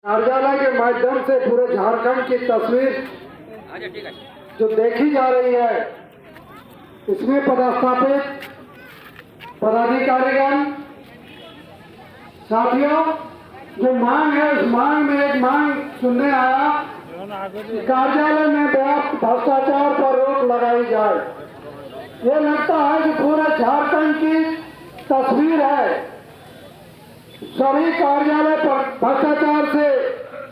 कार्यालय के माध्यम से पूरे झारखंड की तस्वीर जो देखी जा रही है, इसमें पदस्थापित पदाधिकारीगण साथियों, जो मांग है उस मांग में एक मांग सुनने आया कि कार्यालय में व्याप्त भ्रष्टाचार पर रोक लगाई जाए। ये लगता है कि पूरे झारखंड की तस्वीर है, सभी कार्यालय पर भ्रष्टाचार से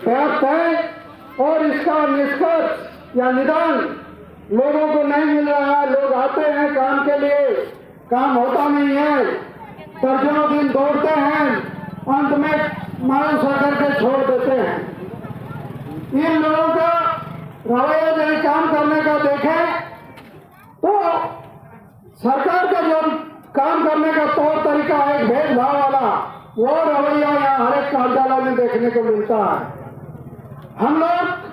व्याप्त है और इसका निष्कर्ष या निदान लोगों को नहीं मिल रहा है। लोग आते हैं काम के लिए, काम होता नहीं है, दर्जनों दिन दौड़ते हैं, अंत में मायूस होकर के छोड़ देते हैं। इन लोगों का रवैया यदि काम करने का देखें तो सरकार का जो काम करने का तौर तरीका है भेदभाव वाला, वो रवैया यहाँ हर एक कार्यालय में देखने को मिलता है। हम लोग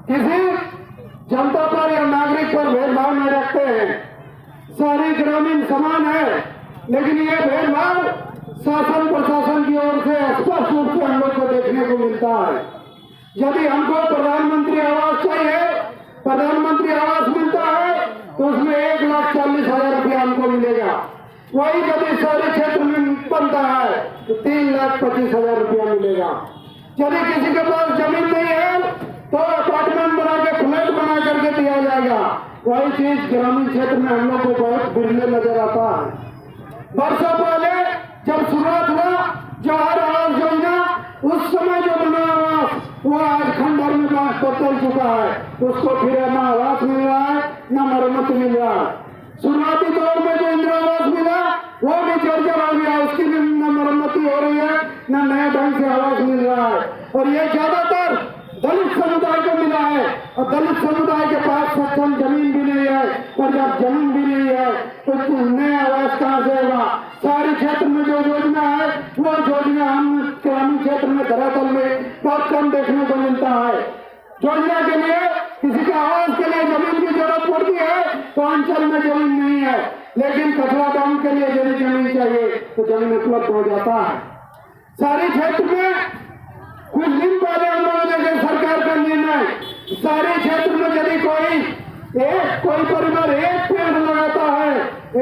किसी जनता पर या नागरिक पर भेदभाव नहीं रखते हैं, शहरी ग्रामीण समान है, लेकिन ये भेदभाव शासन प्रशासन की ओर से स्पष्ट रूप से हम लोग को देखने को मिलता है। यदि हमको प्रधानमंत्री आवास चाहिए, प्रधानमंत्री आवास मिलता है तो उसमें 1,40,000 रुपया हमको मिलेगा। वही यदि शहरी क्षेत्र में बनता है तो 3,25,000 रुपया मिलेगा। यदि किसी के पास जमीन नहीं है तो अपार्टमेंट बना के फ्लैट बना करके दिया जाएगा। वही चीज ग्रामीण क्षेत्र में हम लोग को बहुत बिरले नजर आता है। वर्षों पहले जब शुरुआत हुआ जवाहर आवास योजना, उस समय जो बना आवास वो आज खंडहर में बदल चुका है। उसको फिर न आवास मिल रहा है न मरम्मत मिल रहा है। शुरुआती दौर में जो इंदिरा आवास मिला वो भी जर्जर हो गया, उसकी भी न मरम्मती हो रही है न नया ढंग से आवास मिल रहा है। और ये ज्यादातर दलित समुदाय को मिला है और दलित समुदाय के पास सक्षम जमीन भी नहीं है, पर्याप्त जमीन भी नहीं है, तो नया आवास कहाँ से होगा। शहरी क्षेत्र में जो योजना है वो योजना हम ग्रामीण क्षेत्र में धरातल में बहुत कम देखने को मिलता है। योजना के लिए किसी के आवास के लिए जमीन की जरूरत पड़ती है तो अंचल में जमीन नहीं है, लेकिन कचरा डाउन के लिए यदि जमीन चाहिए तो जमीन उपलब्ध हो जाता है। शहरी क्षेत्र में कुछ दिन पहले हम लोगों ने देखा सरकार का निर्णय, शहरी क्षेत्र में यदि कोई परिवार एक पेड़ लगाता है,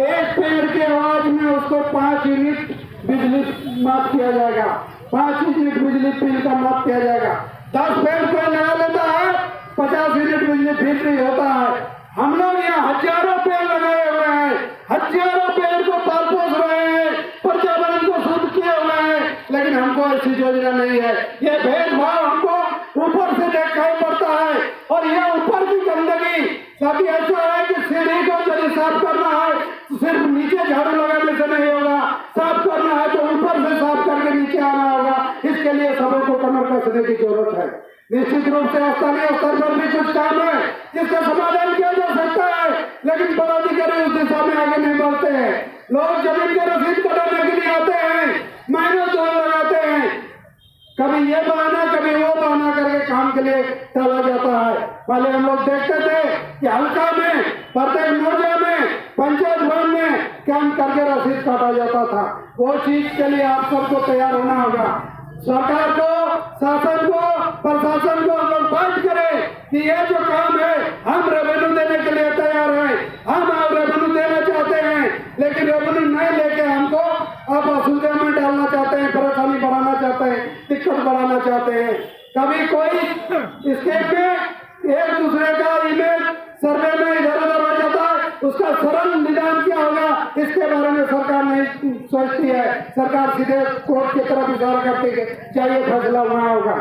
एक पेड़ के आवाज में उसको 5 यूनिट बिजली माफ किया जाएगा, 5 यूनिट बिजली बिल का माफ किया जाएगा। 10 पेड़ कोई लगा लेता है 50 यूनिट बिजली बिल नहीं होता है। हम लोग यहाँ हजारों पेड़ लगाए हुए हैं, हजारों पेड़ को पाल पोस रहे हैं, पर्यावरण को शुद्ध किए हुए हैं, लेकिन हमको ऐसी योजना नहीं है। ये भेदभाव हमको ऊपर से देखना पड़ता है और ये ऊपर की गंदगी साथ ऐसा है कि सीढ़ी को यदि साफ करना है तो सिर्फ नीचे झाड़ू लगाने से नहीं होगा, साफ करना है तो ऊपर से साफ करके नीचे आना होगा। इसके लिए सबों को कमर कसने की जरूरत है। निश्चित रूप से स्थानीय स्तर पर भी कुछ काम है जिसका समाधान किया जा सकता है, लेकिन पदाधिकारी उस दिशा में आगे नहीं बढ़ते हैं। लोग जमीन के रसीद कटाने के लिए आते हैं, महीनों जोर लगाते हैं, कभी ये बहाना कभी वो बहाना करके काम के लिए टाला जाता है। पहले हम लोग देखते थे कि हल्का में प्रत्येक मोर्चा में पंचायत भवन में काम करके रसीद काटा जाता था। वो चीज के लिए आप सबको तैयार होना होगा। सरकार को, शासन को, प्रशासन को हम लोग बात करें कि ये जो काम है हम रेवेन्यू देने के लिए तैयार हैं, हम रेवेन्यू देना चाहते हैं, लेकिन रेवेन्यू नहीं लेके हमको अब असुविधा में डालना चाहते हैं, परेशानी बढ़ाना चाहते हैं, दिक्कत बढ़ाना चाहते हैं। कभी कोई स्टेट में एक दूसरे का इमेज सर्वे में इधर उधर हो जाता है, उसका सरल निदान क्या होगा इसके बारे में सरकार नहीं सोचती है। सरकार सीधे कोर्ट की तरफ इशारा करती है, चाहिए फैसला होना होगा।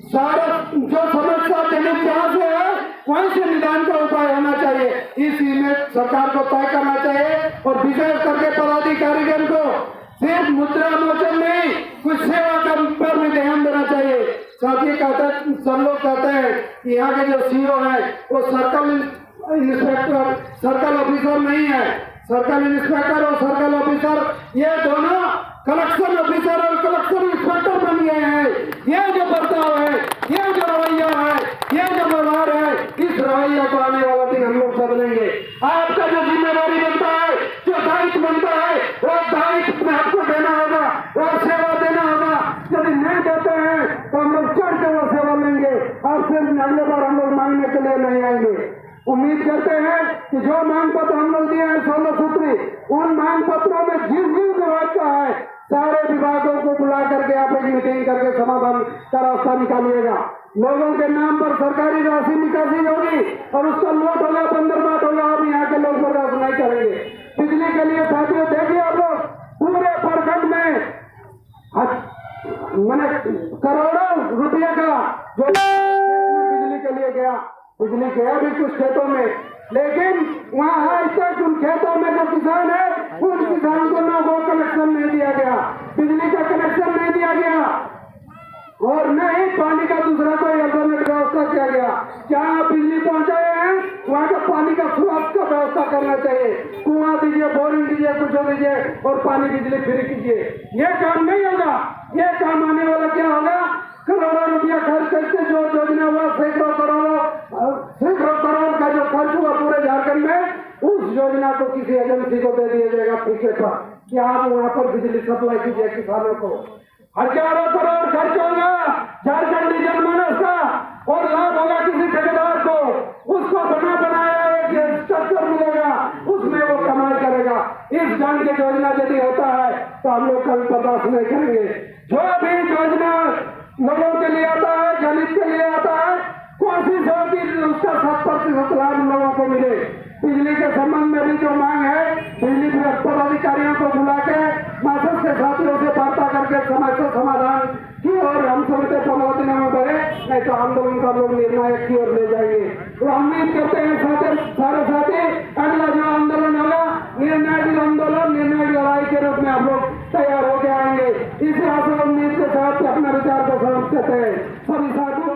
सारा जो समस्या जनित जहाँ से है वहीं से निदान का उपाय होना चाहिए। इस इमेज सरकार को तय करना चाहिए और विशेष करके पदाधिकारीगण को सिर्फ मुद्रा मोचन नहीं, कुछ सेवा पर भी ध्यान देना चाहिए। साथ ही सब लोग कहते हैं कि यहाँ के जो सीओ है वो सर्कल इंस्पेक्टर, सर्कल ऑफिसर नहीं है। सर्कल इंस्पेक्टर और सर्कल ऑफिसर ये दोनों कलेक्शन ऑफिसर और कलेक्शन इंस्पेक्टर बन गए हैं। ये जो बर्ताव है, ये जो रवैया है, ये जो व्यवहार है, इस रवैया को आने वाला दिन हम लोग बदलेंगे। आपका जो जिम्मेदारी बनता है, जो दायित्व बनता है, वो दायित्व में आपको देना होगा, वो सेवा देना होगा। यदि नहीं देते हैं तो आएंगे, अब सिर्फ अगले बार हम लोग मांगने के लिए नहीं आएंगे। उम्मीद करते हैं कि जो मांग पत्र हम लोग दिए हैं 16 सूत्री, उन मांग पत्रों में जिस जिस विभाग का है सारे विभागों को बुला करके आप एक मीटिंग करके समाधान का रास्ता निकालिएगा। लोगों के नाम पर सरकारी राशि निकासी होगी और उसका लूट होगा, बंदरबाट होगा, अब यहाँ के लोग बर्दाश्त नहीं करेंगे। बिजली के लिए साथियों देखिए आप लोग पूरे प्रखंड में मैंने करोड़ों रुपये का जो बिजली के लिए गया, बिजली गया भी कुछ खेतों में, लेकिन वहाँ आज तक उन खेतों में जो किसान है उन किसान को ना वो कनेक्शन नहीं दिया गया, बिजली का कनेक्शन नहीं दिया गया और न ही पानी का दूसरा कोई अल्टरनेट व्यवस्था किया गया। जहाँ बिजली पहुंचाए हैं वहाँ का पानी का शुरुआत का व्यवस्था करना चाहिए, कुआं दीजिए, बोरिंग दीजिए, कुछ दीजिए और पानी बिजली फ्री कीजिए। ये काम नहीं होगा, ये काम आने वाला क्या होगा, करोड़ों रुपया खर्च करके जो योजना हुआ सैकड़ों करोड़ का जो खर्च हुआ पूरे झारखंड में, उस योजना को किसी एजेंसी को दे दिया जाएगा ठेके पर कि आप वहाँ पर बिजली सप्लाई कीजिए किसानों को। हजारों करोड़ खर्च होगा झारखंडी जनमानस का और लाभ होगा किसी ठेकेदार को, उसको बना बनाया एक स्ट्रक्चर मिलेगा, उसमें वो कमाई करेगा। इस ढंग की योजना यदि होता है तो हम लोग कभी बर्दाश्त नहीं करेंगे। जो भी योजना लोगों के लिए आता है, दलित के लिए आता है, कोशिश हो कि उसका 7% लाभ लोगों को मिले। बिजली के संबंध में भी जो मांग है, बिजली पदाधिकारियों को बुला के मासस के साथियों से वार्ता करके समस्या समाधान की और हम समझते 15 दिनों में बढ़े, नहीं तो आंदोलन का लोग निर्णायक की ओर ले जाएंगे। तो उम्मीद करते हैं सारे साथी अगला जो आंदोलन होगा निर्णायक आंदोलन, निर्णायक लड़ाई के रूप में आप लोग तैयार होकर आएंगे। इस आशा उम्मीद के साथ अपने विचार को समाप्त करते हैं। सभी साथियों